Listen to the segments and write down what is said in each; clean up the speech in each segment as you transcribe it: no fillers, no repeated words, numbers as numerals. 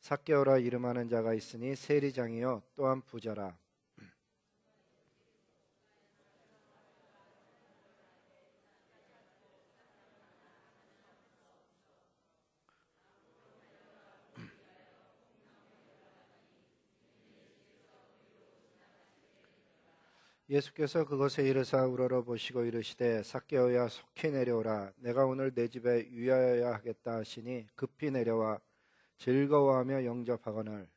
삭개오라 이름하는 자가 있으니 세리장이요 또한 부자라. 예수께서 그것에 이르사 우러러 보시고 이르시되 삭개오야 속히 내려오라. 내가 오늘 내 집에 유하여야 하겠다 하시니 급히 내려와 즐거워하며 영접하거늘.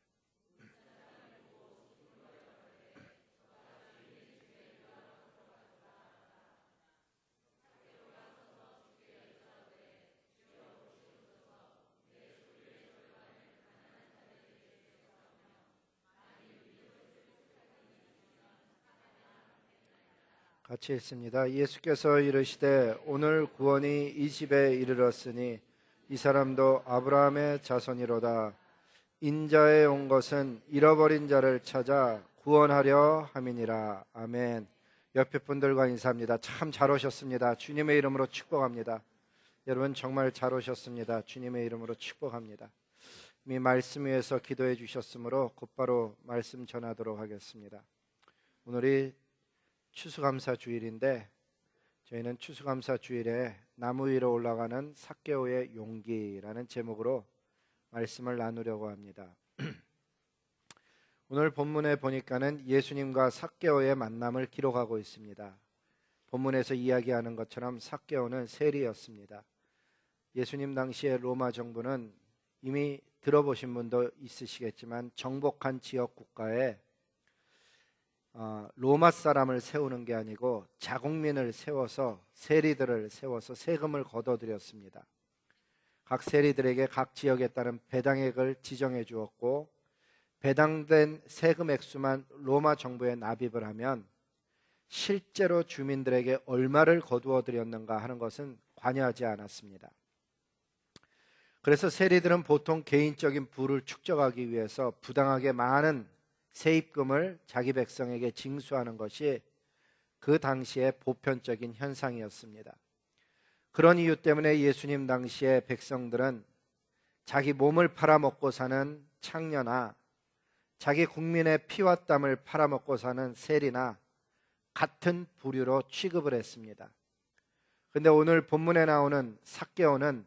같이 읽습니다. 예수께서 이르시되 오늘 구원이 이 집에 이르렀으니 이 사람도 아브라함의 자손이로다. 인자에 온 것은 잃어버린 자를 찾아 구원하려 함이니라. 아멘. 옆에 분들과 인사합니다. 참 잘 오셨습니다. 주님의 이름으로 축복합니다. 여러분 정말 잘 오셨습니다. 주님의 이름으로 축복합니다. 이미 말씀 위에서 기도해 주셨으므로 곧바로 말씀 전하도록 하겠습니다. 오늘이 추수감사 주일인데 저희는 추수감사 주일에 나무 위로 올라가는 삭개오의 용기라는 제목으로 말씀을 나누려고 합니다. 오늘 본문에 보니까는 예수님과 삭개오의 만남을 기록하고 있습니다. 본문에서 이야기하는 것처럼 삭개오는 세리였습니다. 예수님 당시에 로마 정부는 이미 들어보신 분도 있으시겠지만 정복한 지역 국가에 로마 사람을 세우는 게 아니고 자국민을 세워서 세리들을 세워서 세금을 걷어들였습니다. 각 세리들에게 각 지역에 따른 배당액을 지정해 주었고 배당된 세금 액수만 로마 정부에 납입을 하면 실제로 주민들에게 얼마를 거두어 드렸는가 하는 것은 관여하지 않았습니다. 그래서 세리들은 보통 개인적인 부를 축적하기 위해서 부당하게 많은 세입금을 자기 백성에게 징수하는 것이 그 당시의 보편적인 현상이었습니다. 그런 이유 때문에 예수님 당시의 백성들은 자기 몸을 팔아먹고 사는 창녀나 자기 국민의 피와 땀을 팔아먹고 사는 세리나 같은 부류로 취급을 했습니다. 그런데 오늘 본문에 나오는 삭개오는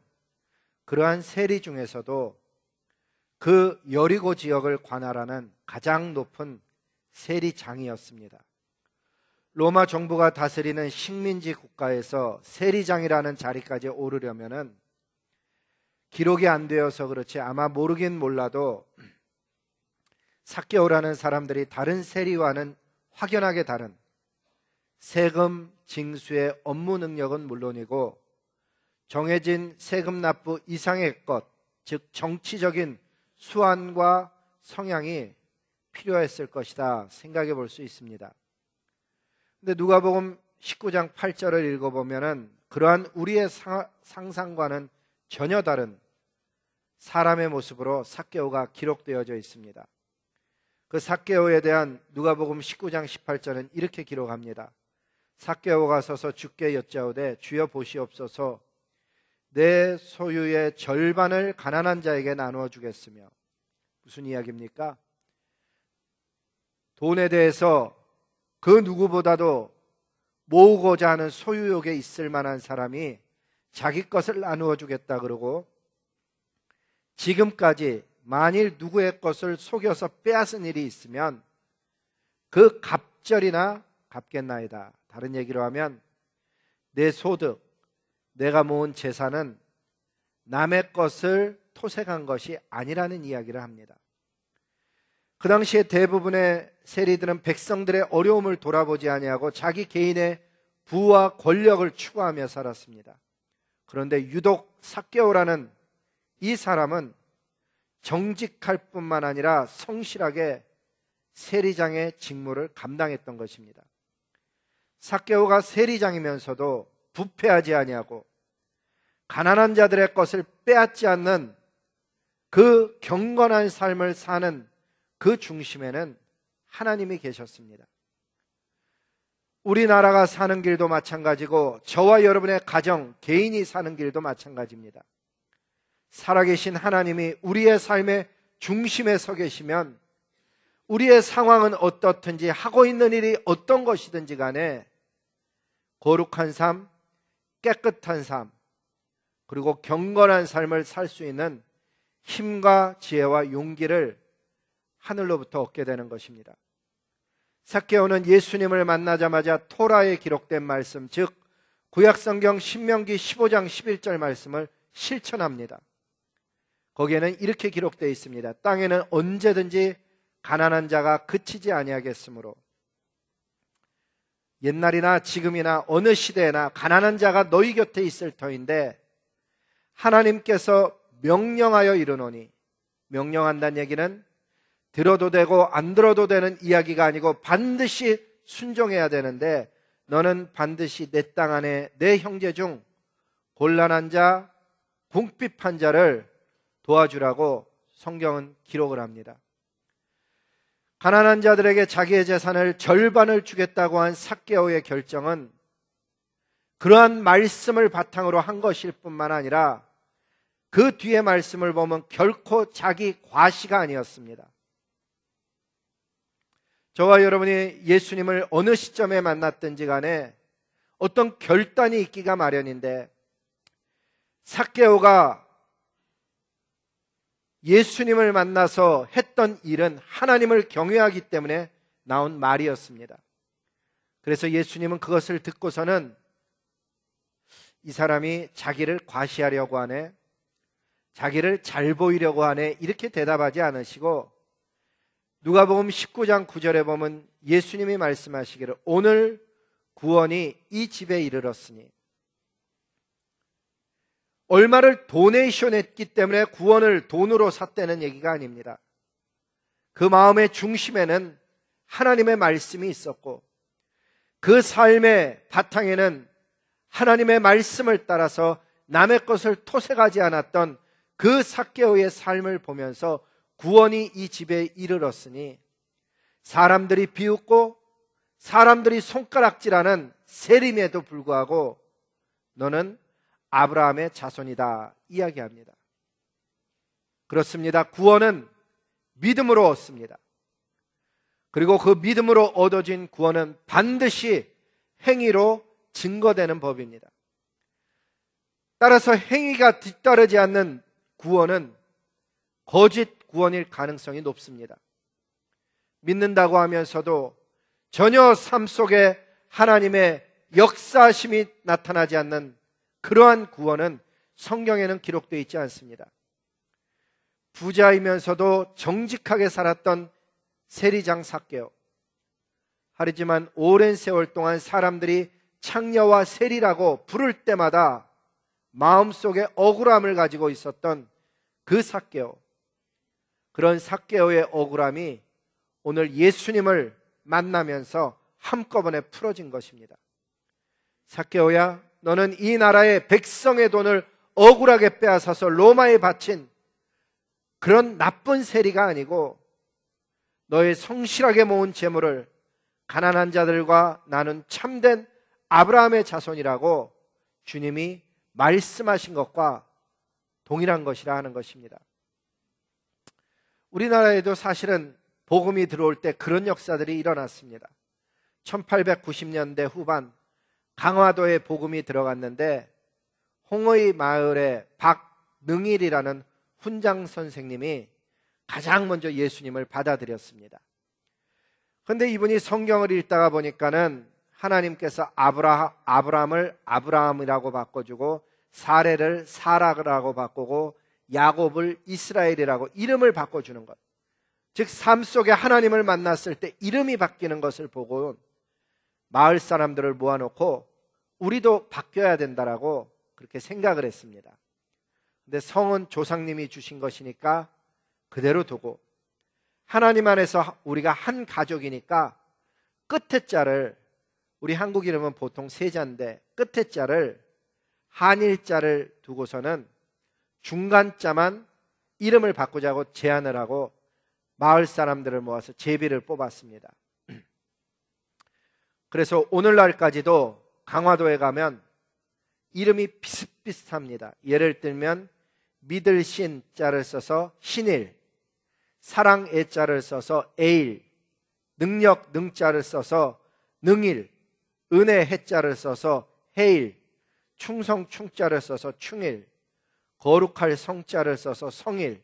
그러한 세리 중에서도 그 여리고 지역을 관할하는 가장 높은 세리장이었습니다. 로마 정부가 다스리는 식민지 국가에서 세리장이라는 자리까지 오르려면은 기록이 안 되어서 그렇지 아마 모르긴 몰라도 삭개오라는 사람들이 다른 세리와는 확연하게 다른 세금 징수의 업무 능력은 물론이고 정해진 세금 납부 이상의 것, 즉 정치적인 수완과 성향이 필요했을 것이다 생각해 볼 수 있습니다. 근데 누가복음 19장 8절을 읽어보면은 그러한 우리의 상상과는 전혀 다른 사람의 모습으로 삭개오가 기록되어져 있습니다. 그 삭개오에 대한 누가복음 19장 18절은 이렇게 기록합니다. 삭개오가 서서 주께 여짜오되 주여 보시옵소서 내 소유의 절반을 가난한 자에게 나누어 주겠으며. 무슨 이야기입니까? 돈에 대해서 그 누구보다도 모으고자 하는 소유욕에 있을 만한 사람이 자기 것을 나누어 주겠다 그러고 지금까지 만일 누구의 것을 속여서 빼앗은 일이 있으면 그 갑절이나 갚겠나이다. 다른 얘기로 하면 내 소득, 내가 모은 재산은 남의 것을 토색한 것이 아니라는 이야기를 합니다. 그 당시에 대부분의 세리들은 백성들의 어려움을 돌아보지 아니하고 자기 개인의 부와 권력을 추구하며 살았습니다. 그런데 유독 삭개오라는 이 사람은 정직할 뿐만 아니라 성실하게 세리장의 직무를 감당했던 것입니다. 삭개오가 세리장이면서도 부패하지 아니하고 가난한 자들의 것을 빼앗지 않는 그 경건한 삶을 사는 그 중심에는 하나님이 계셨습니다. 우리나라가 사는 길도 마찬가지고 저와 여러분의 가정, 개인이 사는 길도 마찬가지입니다. 살아계신 하나님이 우리의 삶의 중심에 서 계시면 우리의 상황은 어떻든지 하고 있는 일이 어떤 것이든지 간에 거룩한 삶, 깨끗한 삶, 그리고 경건한 삶을 살 수 있는 힘과 지혜와 용기를 하늘로부터 얻게 되는 것입니다. 삭개오는 예수님을 만나자마자 토라에 기록된 말씀, 즉 구약성경 신명기 15장 11절 말씀을 실천합니다. 거기에는 이렇게 기록되어 있습니다. 땅에는 언제든지 가난한 자가 그치지 아니하겠으므로, 옛날이나 지금이나 어느 시대에나 가난한 자가 너희 곁에 있을 터인데 하나님께서 명령하여 이르노니, 명령한다는 얘기는 들어도 되고 안 들어도 되는 이야기가 아니고 반드시 순종해야 되는데, 너는 반드시 내 땅 안에 내 형제 중 곤란한 자, 궁핍한 자를 도와주라고 성경은 기록을 합니다. 가난한 자들에게 자기의 재산을 절반을 주겠다고 한 삭개오의 결정은 그러한 말씀을 바탕으로 한 것일 뿐만 아니라 그 뒤에 말씀을 보면 결코 자기 과시가 아니었습니다. 저와 여러분이 예수님을 어느 시점에 만났든지 간에 어떤 결단이 있기가 마련인데, 삭개오가 예수님을 만나서 했던 일은 하나님을 경외하기 때문에 나온 말이었습니다. 그래서 예수님은 그것을 듣고서는 이 사람이 자기를 과시하려고 하네, 자기를 잘 보이려고 하네, 이렇게 대답하지 않으시고 누가복음 19장 9절에 보면 예수님이 말씀하시기를 오늘 구원이 이 집에 이르렀으니, 얼마를 도네이션 했기 때문에 구원을 돈으로 샀다는 얘기가 아닙니다. 그 마음의 중심에는 하나님의 말씀이 있었고 그 삶의 바탕에는 하나님의 말씀을 따라서 남의 것을 토색하지 않았던 그 삭개오의 삶을 보면서 구원이 이 집에 이르렀으니, 사람들이 비웃고 사람들이 손가락질하는 세림에도 불구하고 너는 아브라함의 자손이다 이야기합니다. 그렇습니다. 구원은 믿음으로 얻습니다. 그리고 그 믿음으로 얻어진 구원은 반드시 행위로 증거되는 법입니다. 따라서 행위가 뒤따르지 않는 구원은 거짓 구원일 가능성이 높습니다. 믿는다고 하면서도 전혀 삶 속에 하나님의 역사심이 나타나지 않는 그러한 구원은 성경에는 기록되어 있지 않습니다. 부자이면서도 정직하게 살았던 세리장 삭개오, 하지만 오랜 세월 동안 사람들이 창녀와 세리라고 부를 때마다 마음속에 억울함을 가지고 있었던 그 삭개오, 그런 삭개오의 억울함이 오늘 예수님을 만나면서 한꺼번에 풀어진 것입니다. 삭개오야, 너는 이 나라의 백성의 돈을 억울하게 빼앗아서 로마에 바친 그런 나쁜 세리가 아니고 너의 성실하게 모은 재물을 가난한 자들과 나눈 참된 아브라함의 자손이라고 주님이 말씀하신 것과 동일한 것이라 하는 것입니다. 우리나라에도 사실은 복음이 들어올 때 그런 역사들이 일어났습니다. 1890년대 후반 강화도에 복음이 들어갔는데 홍의 마을에 박능일이라는 훈장 선생님이 가장 먼저 예수님을 받아들였습니다. 그런데 이분이 성경을 읽다가 보니까는 하나님께서 아브라함을 아브라함이라고 바꿔주고 사레를 사라라고 바꾸고 야곱을 이스라엘이라고 이름을 바꿔주는 것, 즉 삶 속에 하나님을 만났을 때 이름이 바뀌는 것을 보고 마을 사람들을 모아놓고 우리도 바뀌어야 된다라고 그렇게 생각을 했습니다. 근데 성은 조상님이 주신 것이니까 그대로 두고, 하나님 안에서 우리가 한 가족이니까 끝에 자를, 우리 한국 이름은 보통 세자인데 끝에 자를 한일자를 두고서는 중간자만 이름을 바꾸자고 제안을 하고 마을 사람들을 모아서 제비를 뽑았습니다. 그래서 오늘날까지도 강화도에 가면 이름이 비슷비슷합니다. 예를 들면 믿을 신자를 써서 신일, 사랑 애자를 써서 에일, 능력 능자를 써서 능일, 은혜 해자를 써서 해일, 충성 충자를 써서 충일, 거룩할 성자를 써서 성일,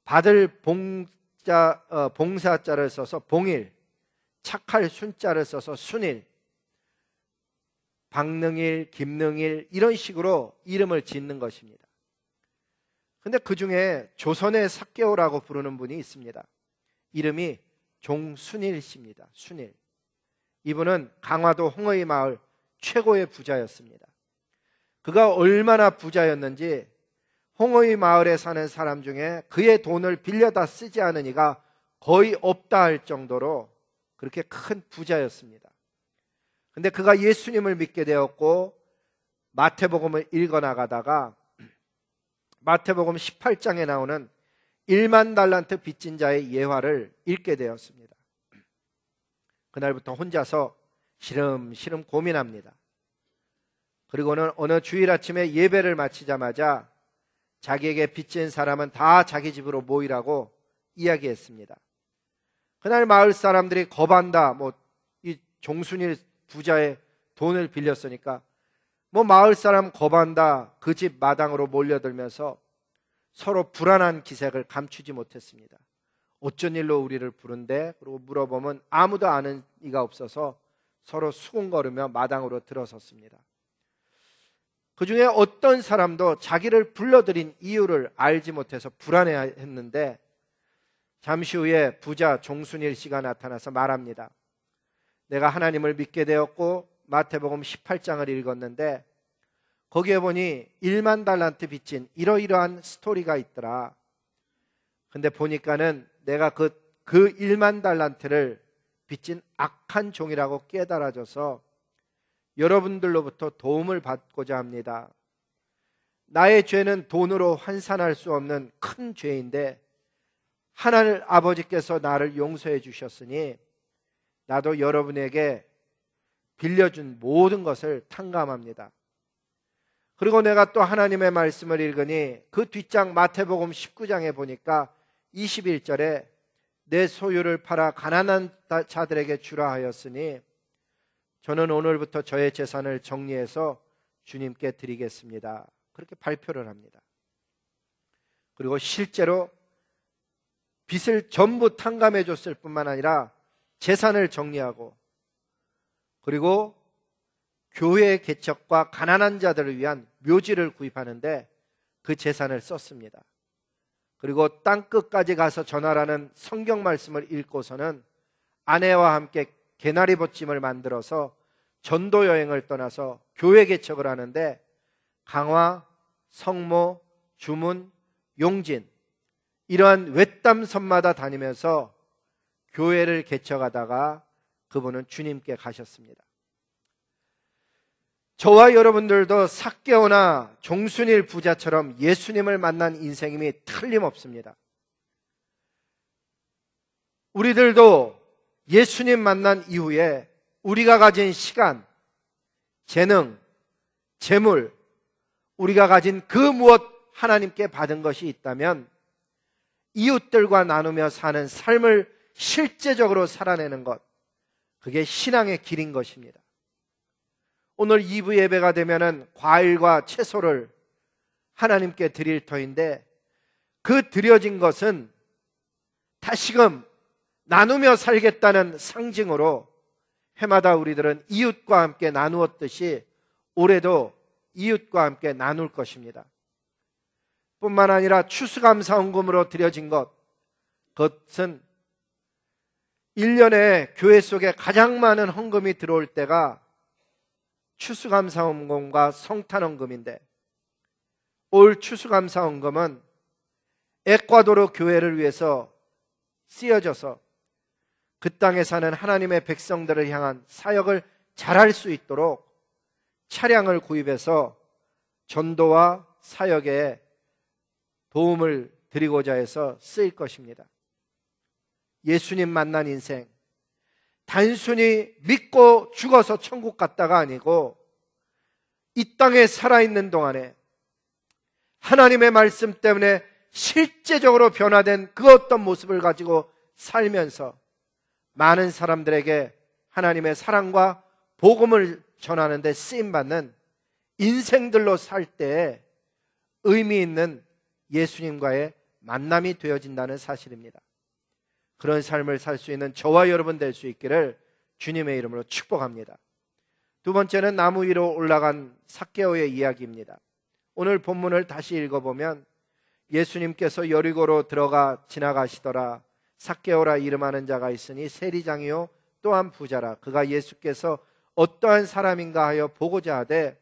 받을 봉사자를 써서 봉일, 착할 순자를 써서 순일, 박능일, 김능일 이런 식으로 이름을 짓는 것입니다. 근데 그 중에 조선의 삭개오라고 부르는 분이 있습니다. 이름이 종순일 씨입니다. 순일. 이분은 강화도 홍의 마을 최고의 부자였습니다. 그가 얼마나 부자였는지 홍의 마을에 사는 사람 중에 그의 돈을 빌려다 쓰지 않은 이가 거의 없다 할 정도로 그렇게 큰 부자였습니다. 근데 그가 예수님을 믿게 되었고 마태복음을 읽어나가다가 마태복음 18장에 나오는 1만 달란트 빚진 자의 예화를 읽게 되었습니다. 그날부터 혼자서 시름시름 고민합니다. 그리고는 어느 주일 아침에 예배를 마치자마자 자기에게 빚진 사람은 다 자기 집으로 모이라고 이야기했습니다. 그날 마을 사람들이 겁한다. 이 종순일 부자의 돈을 빌렸으니까 마을 사람 겁한다. 그 집 마당으로 몰려들면서 서로 불안한 기색을 감추지 못했습니다. 어쩐 일로 우리를 부른대? 그리고 물어보면 아무도 아는 이가 없어서 서로 수군거리며 마당으로 들어섰습니다. 그 중에 어떤 사람도 자기를 불러들인 이유를 알지 못해서 불안해했는데 잠시 후에 부자 종순일 씨가 나타나서 말합니다. 내가 하나님을 믿게 되었고 마태복음 18장을 읽었는데 거기에 보니 1만 달란트 빚진 이러이러한 스토리가 있더라. 근데 보니까는 내가 그 1만 달란트를 빚진 악한 종이라고 깨달아져서 여러분들로부터 도움을 받고자 합니다. 나의 죄는 돈으로 환산할 수 없는 큰 죄인데 하나님 아버지께서 나를 용서해 주셨으니 나도 여러분에게 빌려준 모든 것을 탕감합니다. 그리고 내가 또 하나님의 말씀을 읽으니 그 뒷장 마태복음 19장에 보니까 21절에 내 소유를 팔아 가난한 자들에게 주라 하였으니 저는 오늘부터 저의 재산을 정리해서 주님께 드리겠습니다. 그렇게 발표를 합니다. 그리고 실제로 빚을 전부 탕감해 줬을 뿐만 아니라 재산을 정리하고 그리고 교회 개척과 가난한 자들을 위한 묘지를 구입하는데 그 재산을 썼습니다. 그리고 땅끝까지 가서 전하라는 성경 말씀을 읽고서는 아내와 함께 개나리 벗짐을 만들어서 전도 여행을 떠나서 교회 개척을 하는데 강화, 성모, 주문, 용진 이러한 외딴 섬마다 다니면서 교회를 개척하다가 그분은 주님께 가셨습니다. 저와 여러분들도 삭개오나 종순일 부자처럼 예수님을 만난 인생임이 틀림없습니다. 우리들도 예수님 만난 이후에 우리가 가진 시간, 재능, 재물, 우리가 가진 그 무엇 하나님께 받은 것이 있다면 이웃들과 나누며 사는 삶을 실제적으로 살아내는 것, 그게 신앙의 길인 것입니다. 오늘 2부 예배가 되면은 과일과 채소를 하나님께 드릴 터인데 그 드려진 것은 다시금 나누며 살겠다는 상징으로 해마다 우리들은 이웃과 함께 나누었듯이 올해도 이웃과 함께 나눌 것입니다. 뿐만 아니라 추수감사헌금으로 드려진 것, 그것은 1년에 교회 속에 가장 많은 헌금이 들어올 때가 추수감사헌금과 성탄헌금인데 올 추수감사헌금은 에콰도르 교회를 위해서 쓰여져서 그 땅에 사는 하나님의 백성들을 향한 사역을 잘할 수 있도록 차량을 구입해서 전도와 사역에 도움을 드리고자 해서 쓰일 것입니다. 예수님 만난 인생, 단순히 믿고 죽어서 천국 갔다가 아니고 이 땅에 살아있는 동안에 하나님의 말씀 때문에 실제적으로 변화된 그 어떤 모습을 가지고 살면서 많은 사람들에게 하나님의 사랑과 복음을 전하는 데 쓰임받는 인생들로 살 때 의미 있는 예수님과의 만남이 되어진다는 사실입니다. 그런 삶을 살 수 있는 저와 여러분 될 수 있기를 주님의 이름으로 축복합니다. 두 번째는 나무 위로 올라간 삭개오의 이야기입니다. 오늘 본문을 다시 읽어보면 예수님께서 여리고로 들어가 지나가시더라. 삭개오라 이름하는 자가 있으니 세리장이요 또한 부자라. 그가 예수께서 어떠한 사람인가 하여 보고자 하되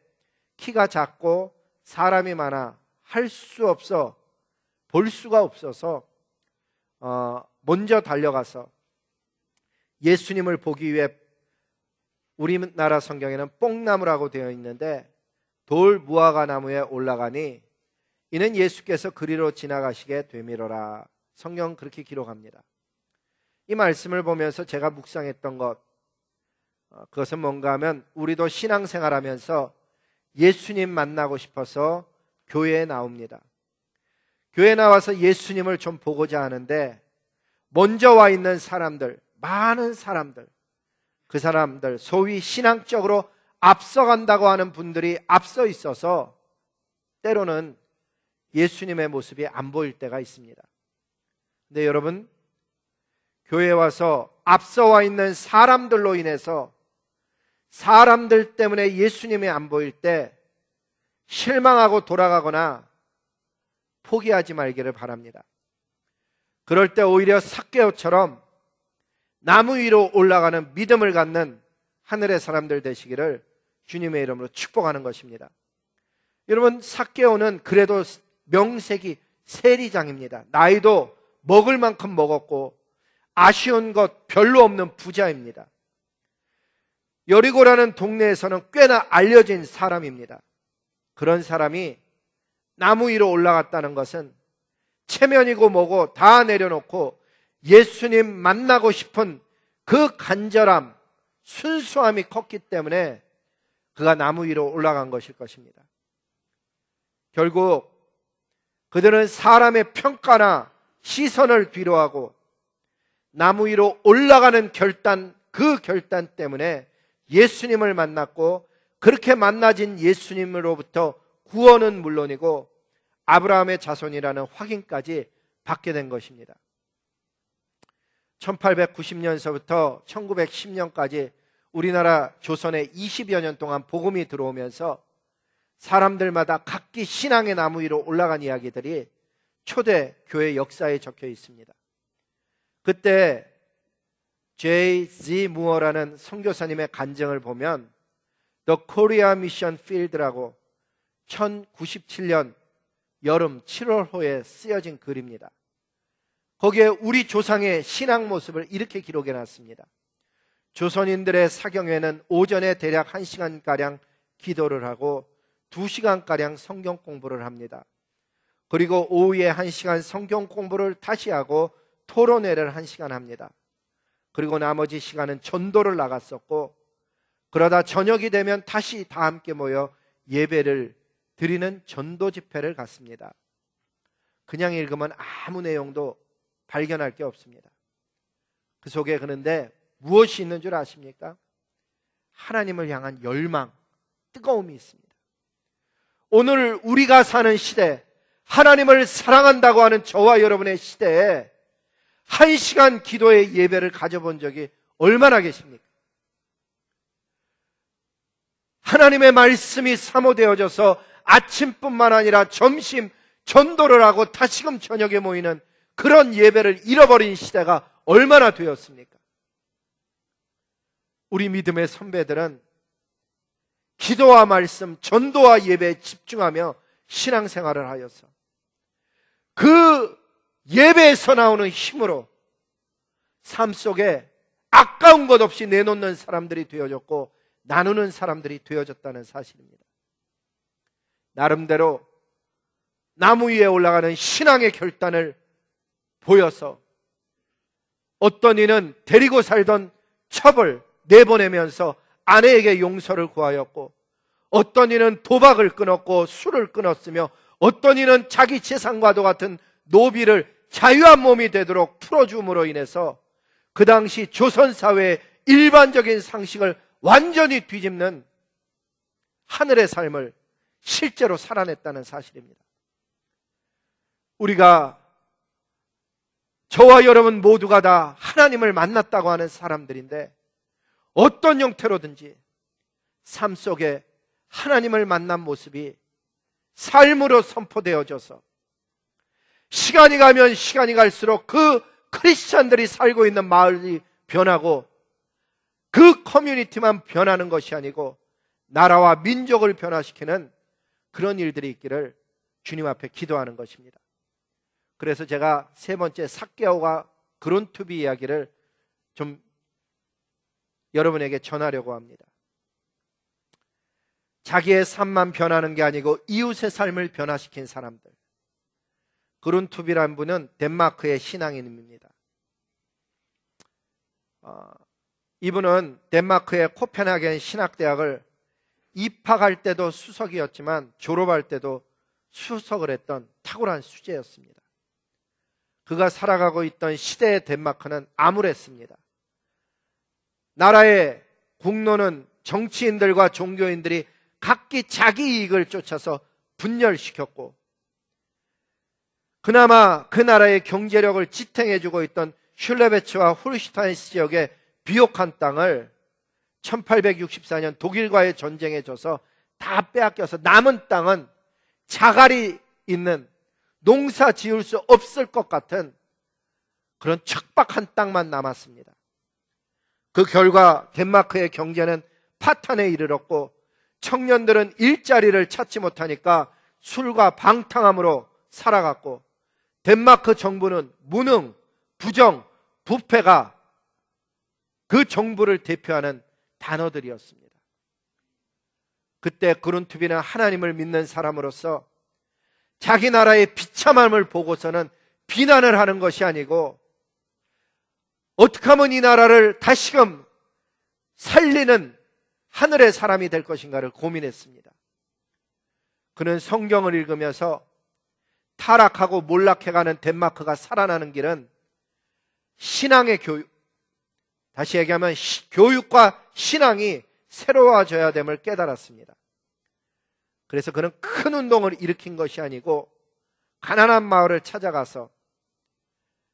키가 작고 사람이 많아 할 수 없어 볼 수가 없어서 먼저 달려가서 예수님을 보기 위해, 우리나라 성경에는 뽕나무라고 되어 있는데 돌 무화과 나무에 올라가니 이는 예수께서 그리로 지나가시게 되미로라. 성경 그렇게 기록합니다. 이 말씀을 보면서 제가 묵상했던 것, 그것은 뭔가 하면 우리도 신앙생활하면서 예수님 만나고 싶어서 교회에 나옵니다. 교회에 나와서 예수님을 좀 보고자 하는데 먼저 와 있는 사람들, 많은 사람들, 그 사람들 소위 신앙적으로 앞서간다고 하는 분들이 앞서 있어서 때로는 예수님의 모습이 안 보일 때가 있습니다. 근데 여러분, 교회에 와서 앞서 와 있는 사람들로 인해서 사람들 때문에 예수님이 안 보일 때 실망하고 돌아가거나 포기하지 말기를 바랍니다. 그럴 때 오히려 삭개오처럼 나무 위로 올라가는 믿음을 갖는 하늘의 사람들 되시기를 주님의 이름으로 축복하는 것입니다. 여러분, 삭개오는 그래도 명색이 세리장입니다. 나이도 먹을 만큼 먹었고 아쉬운 것 별로 없는 부자입니다. 여리고라는 동네에서는 꽤나 알려진 사람입니다. 그런 사람이 나무 위로 올라갔다는 것은 체면이고 뭐고 다 내려놓고 예수님 만나고 싶은 그 간절함, 순수함이 컸기 때문에 그가 나무 위로 올라간 것일 것입니다. 결국 그들은 사람의 평가나 시선을 뒤로하고 나무 위로 올라가는 결단, 그 결단 때문에 예수님을 만났고, 그렇게 만나진 예수님으로부터 구원은 물론이고 아브라함의 자손이라는 확인까지 받게 된 것입니다. 1890년서부터 1910년까지 우리나라 조선에 20여 년 동안 복음이 들어오면서 사람들마다 각기 신앙의 나무 위로 올라간 이야기들이 초대 교회 역사에 적혀 있습니다. 그때 J.Z. 무어라는 선교사님의 간증을 보면 The Korea Mission Field라고 1097년 여름 7월호에 쓰여진 글입니다. 거기에 우리 조상의 신앙 모습을 이렇게 기록해 놨습니다. 조선인들의 사경회는 오전에 대략 1시간가량 기도를 하고 2시간가량 성경 공부를 합니다. 그리고 오후에 1시간 성경 공부를 다시 하고 토론회를 1시간 합니다. 그리고 나머지 시간은 전도를 나갔었고, 그러다 저녁이 되면 다시 다 함께 모여 예배를 드리는 전도 집회를 갔습니다. 그냥 읽으면 아무 내용도 발견할 게 없습니다. 그 속에 그런데 무엇이 있는 줄 아십니까? 하나님을 향한 열망, 뜨거움이 있습니다. 오늘 우리가 사는 시대, 하나님을 사랑한다고 하는 저와 여러분의 시대에 1시간 기도의 예배를 가져본 적이 얼마나 계십니까? 하나님의 말씀이 사모되어져서 아침뿐만 아니라 점심 전도를 하고 다시금 저녁에 모이는 그런 예배를 잃어버린 시대가 얼마나 되었습니까? 우리 믿음의 선배들은 기도와 말씀, 전도와 예배에 집중하며 신앙생활을 하여서 그 예배에서 나오는 힘으로 삶 속에 아까운 것 없이 내놓는 사람들이 되어졌고 나누는 사람들이 되어졌다는 사실입니다. 나름대로 나무 위에 올라가는 신앙의 결단을 보여서 어떤 이는 데리고 살던 첩을 내보내면서 아내에게 용서를 구하였고, 어떤 이는 도박을 끊었고 술을 끊었으며, 어떤 이는 자기 재산과도 같은 노비를 자유한 몸이 되도록 풀어줌으로 인해서 그 당시 조선사회의 일반적인 상식을 완전히 뒤집는 하늘의 삶을 실제로 살아냈다는 사실입니다. 우리가, 저와 여러분 모두가 다 하나님을 만났다고 하는 사람들인데 어떤 형태로든지 삶 속에 하나님을 만난 모습이 삶으로 선포되어져서 시간이 가면 시간이 갈수록 그 크리스찬들이 살고 있는 마을이 변하고 그 커뮤니티만 변하는 것이 아니고 나라와 민족을 변화시키는 그런 일들이 있기를 주님 앞에 기도하는 것입니다. 그래서 제가 세 번째 삭개오가 그론투비 이야기를 좀 여러분에게 전하려고 합니다. 자기의 삶만 변하는 게 아니고 이웃의 삶을 변화시킨 사람들. 그론투비라는 분은 덴마크의 신앙인입니다. 이분은 덴마크의 코펜하겐 신학대학을 입학할 때도 수석이었지만 졸업할 때도 수석을 했던 탁월한 수재였습니다. 그가 살아가고 있던 시대의 덴마크는 암울했습니다. 나라의 국론은 정치인들과 종교인들이 각기 자기 이익을 쫓아서 분열시켰고, 그나마 그 나라의 경제력을 지탱해주고 있던 슐레베츠와 홀슈타인스 지역의 비옥한 땅을 1864년 독일과의 전쟁에 져서 다 빼앗겨서 남은 땅은 자갈이 있는, 농사 지을 수 없을 것 같은 그런 척박한 땅만 남았습니다. 그 결과 덴마크의 경제는 파탄에 이르렀고 청년들은 일자리를 찾지 못하니까 술과 방탕함으로 살아갔고, 덴마크 정부는 무능, 부정, 부패가 그 정부를 대표하는 단어들이었습니다. 그때 그룬투비는 하나님을 믿는 사람으로서 자기 나라의 비참함을 보고서는 비난을 하는 것이 아니고 어떻게 하면 이 나라를 다시금 살리는 하늘의 사람이 될 것인가를 고민했습니다. 그는 성경을 읽으면서 타락하고 몰락해가는 덴마크가 살아나는 길은 신앙의 교육, 다시 얘기하면 교육과 신앙이 새로워져야 됨을 깨달았습니다. 그래서 그는 큰 운동을 일으킨 것이 아니고 가난한 마을을 찾아가서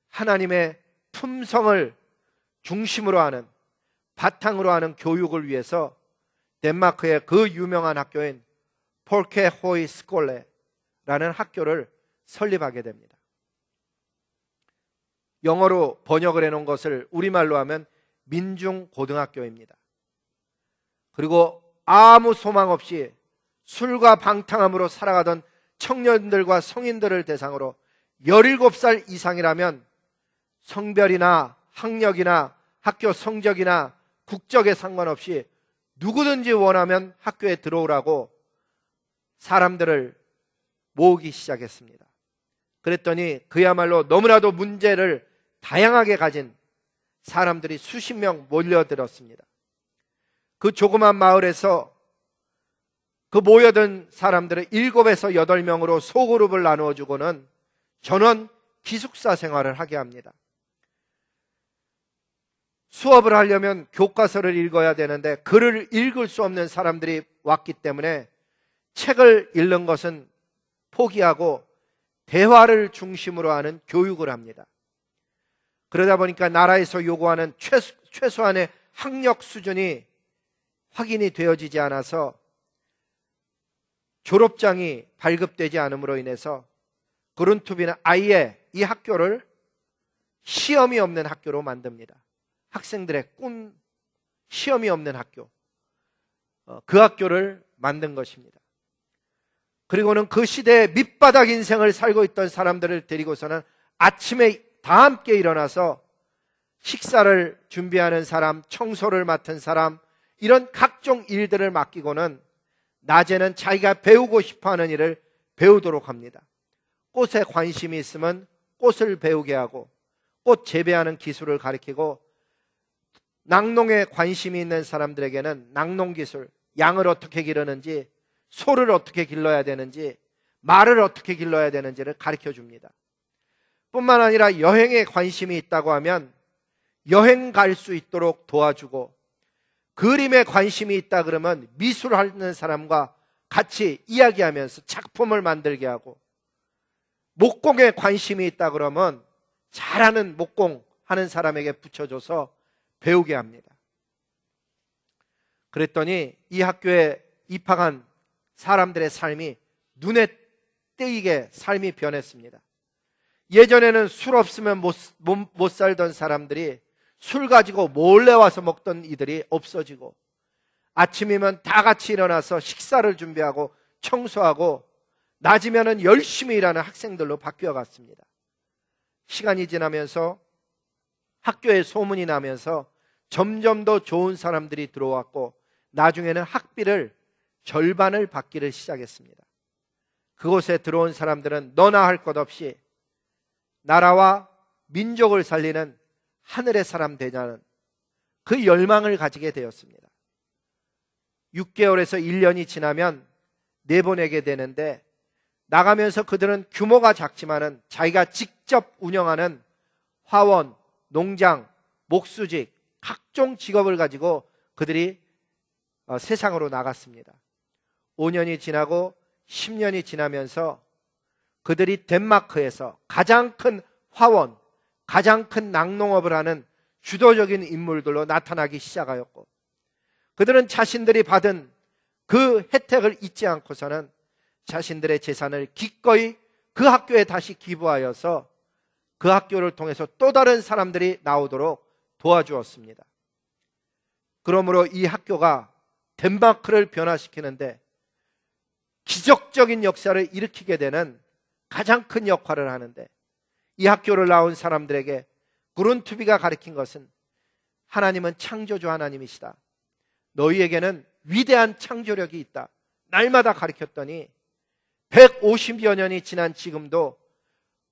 하나님의 품성을 중심으로 하는, 바탕으로 하는 교육을 위해서 덴마크의 그 유명한 학교인 폴케호이 스콜레라는 학교를 설립하게 됩니다. 영어로 번역을 해놓은 것을 우리말로 하면 민중고등학교입니다. 그리고 아무 소망 없이 술과 방탕함으로 살아가던 청년들과 성인들을 대상으로 17살 이상이라면 성별이나 학력이나 학교 성적이나 국적에 상관없이 누구든지 원하면 학교에 들어오라고 사람들을 모으기 시작했습니다. 그랬더니 그야말로 너무나도 문제를 다양하게 가진 사람들이 수십 명 몰려들었습니다. 그 조그만 마을에서 그 모여든 사람들을 7에서 8명으로 소그룹을 나누어주고는 전원 기숙사 생활을 하게 합니다. 수업을 하려면 교과서를 읽어야 되는데 글을 읽을 수 없는 사람들이 왔기 때문에 책을 읽는 것은 포기하고 대화를 중심으로 하는 교육을 합니다. 그러다 보니까 나라에서 요구하는 최소한의 학력 수준이 확인이 되어지지 않아서 졸업장이 발급되지 않음으로 인해서 그룬투비는 아예 이 학교를 시험이 없는 학교로 만듭니다. 학생들의 꿈, 시험이 없는 학교, 그 학교를 만든 것입니다. 그리고는 그 시대에 밑바닥 인생을 살고 있던 사람들을 데리고서는 아침에 다 함께 일어나서 식사를 준비하는 사람, 청소를 맡은 사람, 이런 각종 일들을 맡기고는 낮에는 자기가 배우고 싶어하는 일을 배우도록 합니다. 꽃에 관심이 있으면 꽃을 배우게 하고 꽃 재배하는 기술을 가르치고, 낙농에 관심이 있는 사람들에게는 낙농기술, 양을 어떻게 기르는지, 소를 어떻게 길러야 되는지, 말을 어떻게 길러야 되는지를 가르쳐 줍니다. 뿐만 아니라 여행에 관심이 있다고 하면 여행 갈 수 있도록 도와주고, 그림에 관심이 있다 그러면 미술하는 사람과 같이 이야기하면서 작품을 만들게 하고, 목공에 관심이 있다 그러면 잘하는 목공 하는 사람에게 붙여줘서 배우게 합니다. 그랬더니 이 학교에 입학한 사람들의 삶이 눈에 띄게 삶이 변했습니다. 예전에는 술 없으면 못 살던 사람들이 술 가지고 몰래 와서 먹던 이들이 없어지고, 아침이면 다 같이 일어나서 식사를 준비하고 청소하고, 낮이면은 열심히 일하는 학생들로 바뀌어 갔습니다. 시간이 지나면서 학교에 소문이 나면서 점점 더 좋은 사람들이 들어왔고, 나중에는 학비를 절반을 받기를 시작했습니다. 그곳에 들어온 사람들은 너나 할 것 없이 나라와 민족을 살리는 하늘의 사람 되자는 그 열망을 가지게 되었습니다. 6개월에서 1년이 지나면 내보내게 되는데, 나가면서 그들은 규모가 작지만은 자기가 직접 운영하는 화원, 농장, 목수직, 각종 직업을 가지고 그들이 세상으로 나갔습니다. 5년이 지나고 10년이 지나면서 그들이 덴마크에서 가장 큰 화원, 가장 큰 낙농업을 하는 주도적인 인물들로 나타나기 시작하였고, 그들은 자신들이 받은 그 혜택을 잊지 않고서는 자신들의 재산을 기꺼이 그 학교에 다시 기부하여서 그 학교를 통해서 또 다른 사람들이 나오도록 도와주었습니다. 그러므로 이 학교가 덴마크를 변화시키는데 기적적인 역사를 일으키게 되는 가장 큰 역할을 하는데, 이 학교를 나온 사람들에게 그룬투비가 가르친 것은 하나님은 창조주 하나님이시다. 너희에게는 위대한 창조력이 있다. 날마다 가르쳤더니 150여 년이 지난 지금도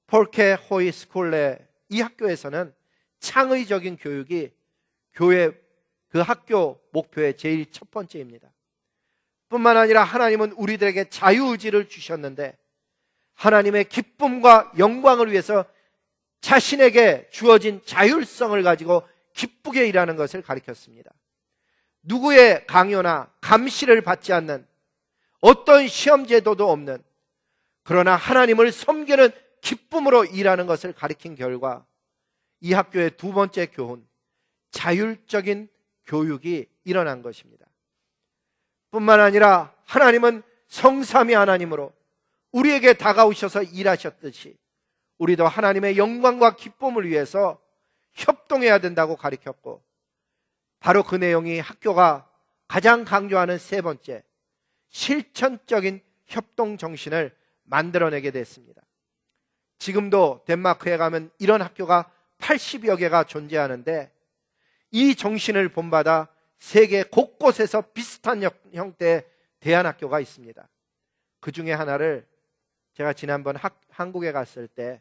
폴케 호이 스콜레 이 학교에서는 창의적인 교육이 교회 그 학교 목표의 제일 첫 번째입니다. 뿐만 아니라 하나님은 우리들에게 자유의지를 주셨는데, 하나님의 기쁨과 영광을 위해서 자신에게 주어진 자율성을 가지고 기쁘게 일하는 것을 가르쳤습니다. 누구의 강요나 감시를 받지 않는, 어떤 시험 제도도 없는, 그러나 하나님을 섬기는 기쁨으로 일하는 것을 가르친 결과 이 학교의 두 번째 교훈, 자율적인 교육이 일어난 것입니다. 뿐만 아니라 하나님은 성삼위 하나님으로 우리에게 다가오셔서 일하셨듯이 우리도 하나님의 영광과 기쁨을 위해서 협동해야 된다고 가르쳤고, 바로 그 내용이 학교가 가장 강조하는 세 번째, 실천적인 협동 정신을 만들어내게 됐습니다. 지금도 덴마크에 가면 이런 학교가 80여 개가 존재하는데, 이 정신을 본받아 세계 곳곳에서 비슷한 형태의 대안학교가 있습니다. 그 중에 하나를 제가 지난번 한국에 갔을 때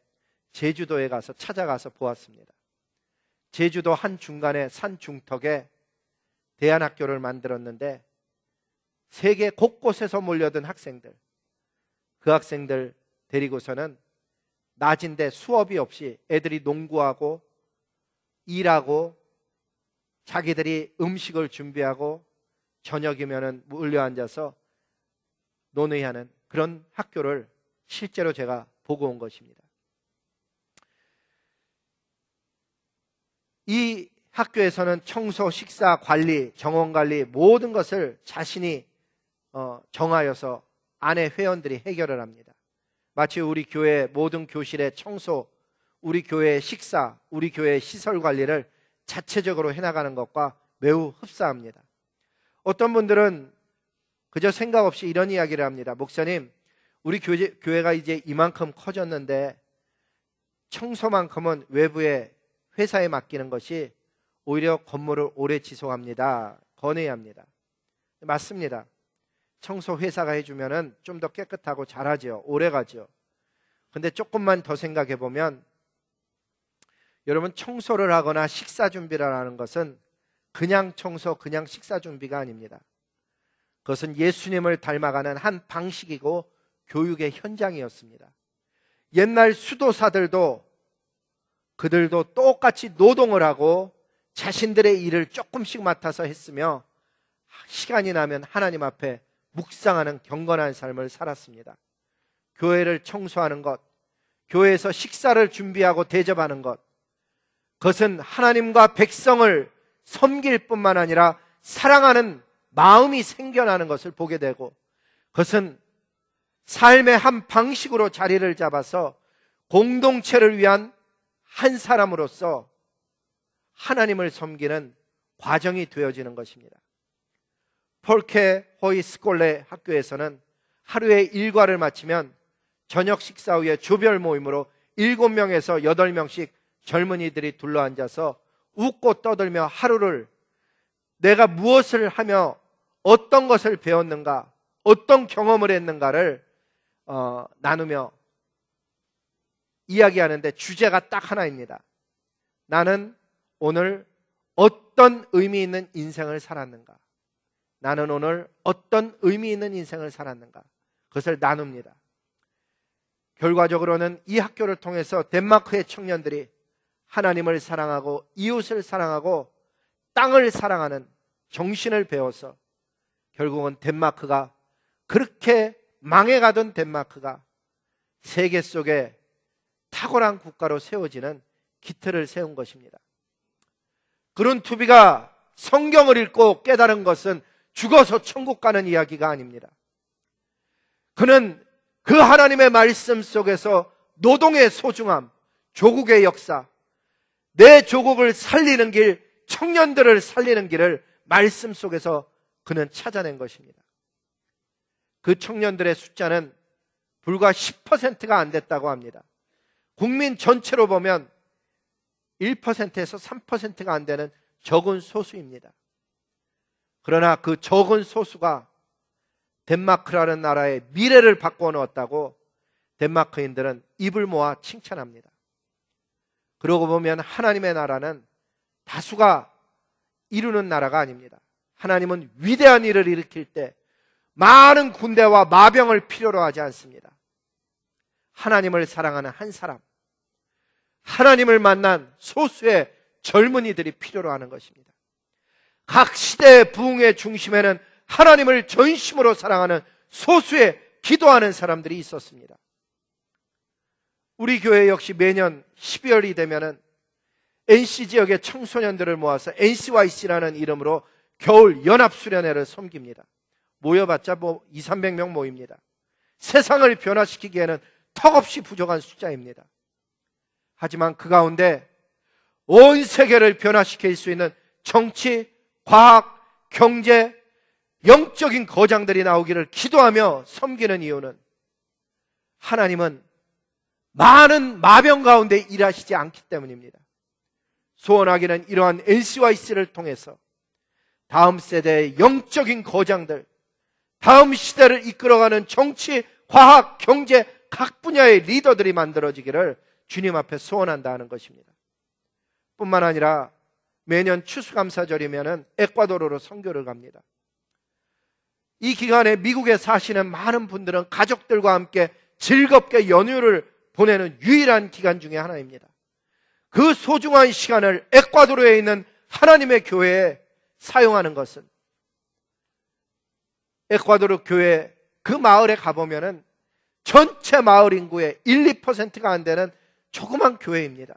제주도에 가서 찾아가서 보았습니다. 제주도 한 중간에 산 중턱에 대안학교를 만들었는데, 세계 곳곳에서 몰려든 학생들, 그 학생들 데리고서는 낮인데 수업이 없이 애들이 농구하고 일하고 자기들이 음식을 준비하고 저녁이면은 몰려앉아서 논의하는 그런 학교를 실제로 제가 보고 온 것입니다. 이 학교에서는 청소, 식사, 관리, 정원 관리 모든 것을 자신이 정하여서 안에 회원들이 해결을 합니다. 마치 우리 교회 모든 교실의 청소, 우리 교회의 식사, 우리 교회의 시설 관리를 자체적으로 해나가는 것과 매우 흡사합니다. 어떤 분들은 그저 생각 없이 이런 이야기를 합니다. 목사님, 우리 교회가 이제 이만큼 커졌는데 청소만큼은 외부에 회사에 맡기는 것이 오히려 건물을 오래 지속합니다. 권해야 합니다. 맞습니다. 청소 회사가 해주면은 좀 더 깨끗하고 잘하죠. 오래 가죠. 근데 조금만 더 생각해 보면, 여러분, 청소를 하거나 식사 준비를 하는 것은 그냥 청소, 그냥 식사 준비가 아닙니다. 그것은 예수님을 닮아가는 한 방식이고 교육의 현장이었습니다. 옛날 수도사들도 그들도 똑같이 노동을 하고 자신들의 일을 조금씩 맡아서 했으며 시간이 나면 하나님 앞에 묵상하는 경건한 삶을 살았습니다. 교회를 청소하는 것, 교회에서 식사를 준비하고 대접하는 것, 그것은 하나님과 백성을 섬길 뿐만 아니라 사랑하는 마음이 생겨나는 것을 보게 되고, 그것은 삶의 한 방식으로 자리를 잡아서 공동체를 위한 한 사람으로서 하나님을 섬기는 과정이 되어지는 것입니다. 폴케 호이스콜레 학교에서는 하루에 일과를 마치면 저녁 식사 후에 조별 모임으로 7명에서 8명씩 젊은이들이 둘러앉아서 웃고 떠들며 하루를 내가 무엇을 하며 어떤 것을 배웠는가, 어떤 경험을 했는가를 나누며 이야기하는데 주제가 딱 하나입니다. 나는 오늘 어떤 의미 있는 인생을 살았는가? 나는 오늘 어떤 의미 있는 인생을 살았는가? 그것을 나눕니다. 결과적으로는 이 학교를 통해서 덴마크의 청년들이 하나님을 사랑하고 이웃을 사랑하고 땅을 사랑하는 정신을 배워서 결국은 덴마크가, 그렇게 망해가던 덴마크가 세계 속에 탁월한 국가로 세워지는 기틀을 세운 것입니다. 그룬투비가 성경을 읽고 깨달은 것은 죽어서 천국 가는 이야기가 아닙니다. 그는 그 하나님의 말씀 속에서 노동의 소중함, 조국의 역사, 내 조국을 살리는 길, 청년들을 살리는 길을 말씀 속에서 그는 찾아낸 것입니다. 그 청년들의 숫자는 불과 10%가 안 됐다고 합니다. 국민 전체로 보면 1%에서 3%가 안 되는 적은 소수입니다. 그러나 그 적은 소수가 덴마크라는 나라의 미래를 바꿔 놓았다고 덴마크인들은 입을 모아 칭찬합니다. 그러고 보면 하나님의 나라는 다수가 이루는 나라가 아닙니다. 하나님은 위대한 일을 일으킬 때 많은 군대와 마병을 필요로 하지 않습니다. 하나님을 사랑하는 한 사람, 하나님을 만난 소수의 젊은이들이 필요로 하는 것입니다. 각 시대의 부흥의 중심에는 하나님을 전심으로 사랑하는 소수의 기도하는 사람들이 있었습니다. 우리 교회 역시 매년 12월이 되면은 NC 지역의 청소년들을 모아서 NCYC라는 이름으로 겨울 연합수련회를 섬깁니다. 모여봤자 200-300명 모입니다. 세상을 변화시키기에는 턱없이 부족한 숫자입니다. 하지만 그 가운데 온 세계를 변화시킬 수 있는 정치, 과학, 경제, 영적인 거장들이 나오기를 기도하며 섬기는 이유는 하나님은 많은 마병 가운데 일하시지 않기 때문입니다. 소원하기는 이러한 NCYC를 통해서 다음 세대의 영적인 거장들, 다음 시대를 이끌어가는 정치, 과학, 경제 각 분야의 리더들이 만들어지기를 주님 앞에 소원한다는 것입니다. 뿐만 아니라 매년 추수감사절이면 에콰도르로 선교를 갑니다. 이 기간에 미국에 사시는 많은 분들은 가족들과 함께 즐겁게 연휴를 보내는 유일한 기간 중에 하나입니다. 그 소중한 시간을 에콰도르에 있는 하나님의 교회에 사용하는 것은, 에콰도르 교회 그 마을에 가보면은 전체 마을 인구의 1-2%가 안 되는 조그만 교회입니다.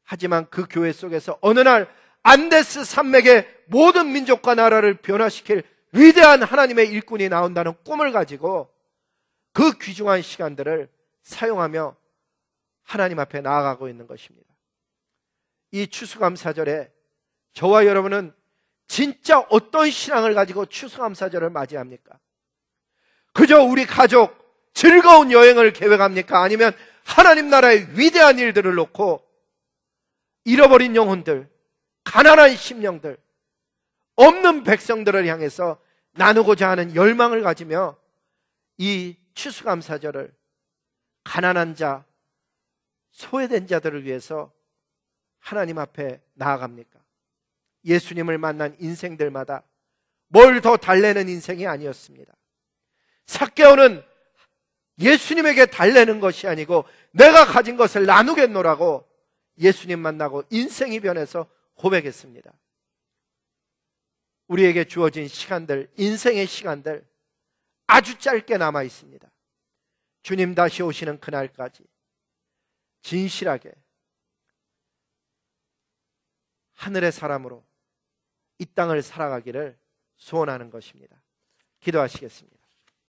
하지만 그 교회 속에서 어느 날 안데스 산맥의 모든 민족과 나라를 변화시킬 위대한 하나님의 일꾼이 나온다는 꿈을 가지고 그 귀중한 시간들을 사용하며 하나님 앞에 나아가고 있는 것입니다. 이 추수감사절에 저와 여러분은 진짜 어떤 신앙을 가지고 추수감사절을 맞이합니까? 그저 우리 가족 즐거운 여행을 계획합니까? 아니면 하나님 나라의 위대한 일들을 놓고 잃어버린 영혼들, 가난한 심령들, 없는 백성들을 향해서 나누고자 하는 열망을 가지며 이 추수감사절을 가난한 자, 소외된 자들을 위해서 하나님 앞에 나아갑니까? 예수님을 만난 인생들마다 뭘 더 달래는 인생이 아니었습니다. 삭개오는 예수님에게 달래는 것이 아니고 내가 가진 것을 나누겠노라고 예수님 만나고 인생이 변해서 고백했습니다. 우리에게 주어진 시간들, 인생의 시간들 아주 짧게 남아 있습니다. 주님 다시 오시는 그날까지 진실하게 하늘의 사람으로 이 땅을 살아가기를 소원하는 것입니다. 기도하시겠습니다.